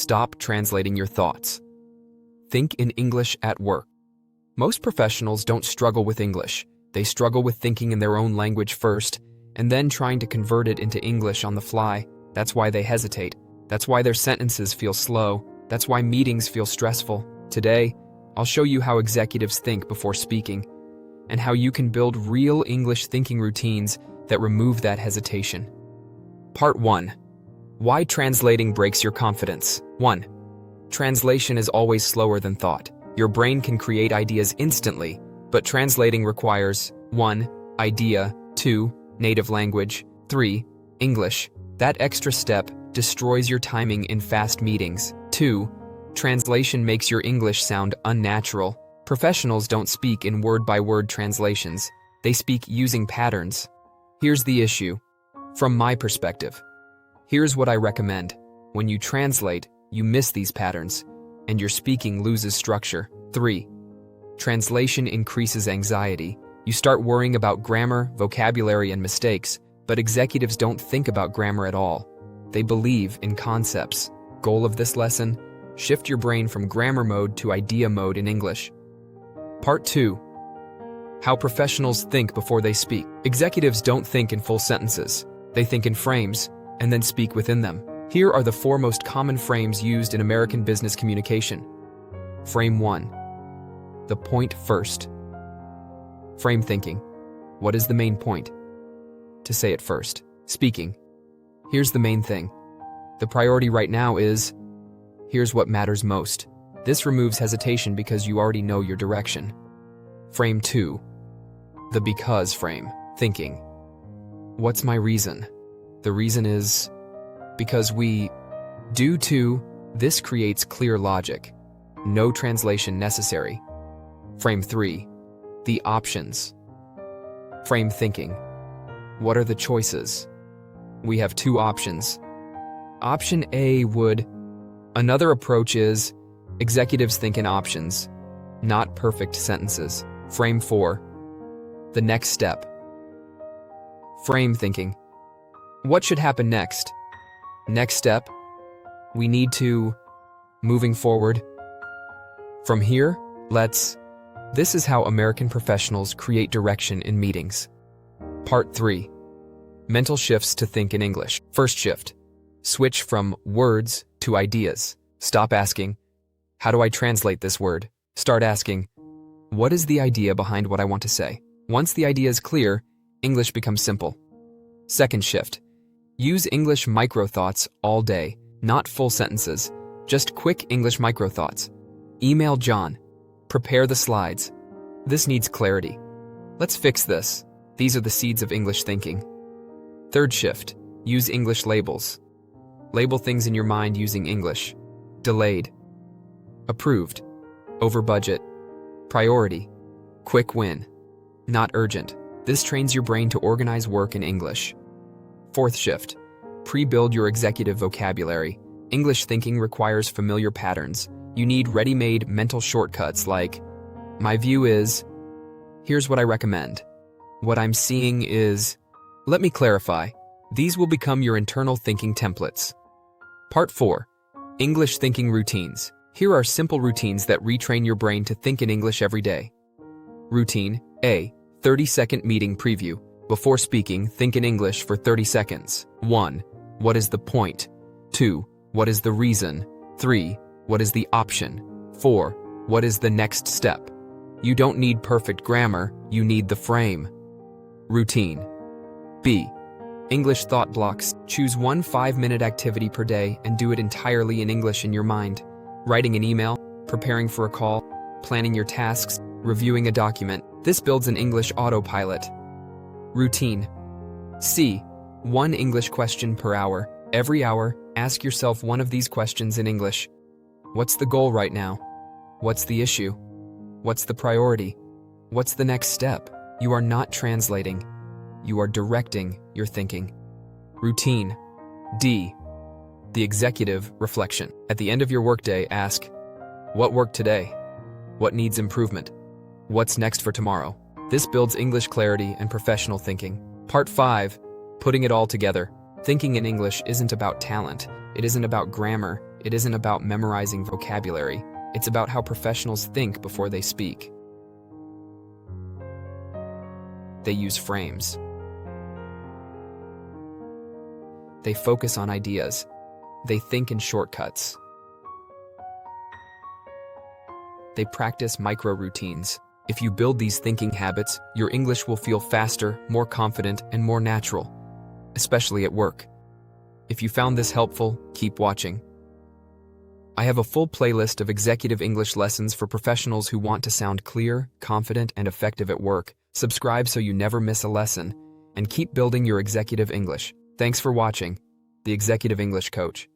Stop translating your thoughts. Think in English at work. Most professionals don't struggle with English. They struggle with thinking in their own language first, and then trying to convert it into English on the fly. That's why they hesitate. That's why their sentences feel slow. That's why meetings feel stressful. Today, I'll show you how executives think before speaking, and how you can build real English thinking routines that remove that hesitation. Part 1. Why translating breaks your confidence. 1. Translation is always slower than thought. Your brain can create ideas instantly, but translating requires 1. Idea, 2. Native language, 3. English. That extra step destroys your timing in fast meetings. 2. Translation makes your English sound unnatural. Professionals don't speak in word-by-word translations. They speak using patterns. Here's the issue. From my perspective, here's what I recommend. When you translate, you miss these patterns, and your speaking loses structure. 3. Translation increases anxiety. You start worrying about grammar, vocabulary, and mistakes, but executives don't think about grammar at all. They believe in concepts. Goal of this lesson: shift your brain from grammar mode to idea mode in English. Part 2. How professionals think before they speak. Executives don't think in full sentences. They think in frames, and then speak within them. Here are the 4 most common frames used in American business communication. Frame 1. The point first. Frame thinking. What is the main point? To say it first. Speaking. Here's the main thing. The priority right now is, here's what matters most. This removes hesitation because you already know your direction. Frame 2. The because frame. Thinking. What's my reason? The reason is because we due to. This creates clear logic. No translation necessary. Frame 3. The options. Frame thinking. What are the choices? We have 2 options. Option A would. Another approach is, executives think in options, not perfect sentences. Frame 4. The next step. Frame thinking. What should happen next? Next step. We need to. Moving forward. From here, let's. This is how American professionals create direction in meetings. Part 3. Mental shifts to think in English. First shift. Switch from words to ideas. Stop asking, how do I translate this word? Start asking, what is the idea behind what I want to say? Once the idea is clear, English becomes simple. Second shift. Use English micro-thoughts all day, not full sentences, just quick English micro-thoughts. Email John. Prepare the slides. This needs clarity. Let's fix this. These are the seeds of English thinking. Third shift. Use English labels. Label things in your mind using English. Delayed. Approved. Over budget. Priority. Quick win. Not urgent. This trains your brain to organize work in English. Fourth shift. Pre-build your executive vocabulary. English thinking requires familiar patterns. You need ready-made mental shortcuts like, my view is, here's what I recommend. What I'm seeing is, let me clarify. These will become your internal thinking templates. Part 4. English thinking routines. Here are simple routines that retrain your brain to think in English every day. Routine A. 30-second meeting preview. Before speaking, think in English for 30 seconds. 1. What is the point? 2. What is the reason? 3. What is the option? 4. What is the next step? You don't need perfect grammar, you need the frame. Routine B. English thought blocks. Choose one 5-minute activity per day and do it entirely in English in your mind. Writing an email, preparing for a call, planning your tasks, reviewing a document. This builds an English autopilot. Routine C. 1 English question per hour. Every hour, ask yourself one of these questions in English. What's the goal right now? What's the issue? What's the priority? What's the next step? You are not translating. You are directing your thinking. Routine D. The executive reflection. At the end of your workday, ask, what worked today? What needs improvement? What's next for tomorrow? This builds English clarity and professional thinking. Part 5. Putting it all together. Thinking in English isn't about talent. It isn't about grammar. It isn't about memorizing vocabulary, it's about how professionals think before they speak. They use frames. They focus on ideas. They think in shortcuts. They practice micro-routines. If you build these thinking habits, your English will feel faster, more confident, and more natural, especially at work. If you found this helpful, keep watching. I have a full playlist of executive English lessons for professionals who want to sound clear, confident, and effective at work. Subscribe so you never miss a lesson, and keep building your executive English. Thanks for watching. The Executive English Coach.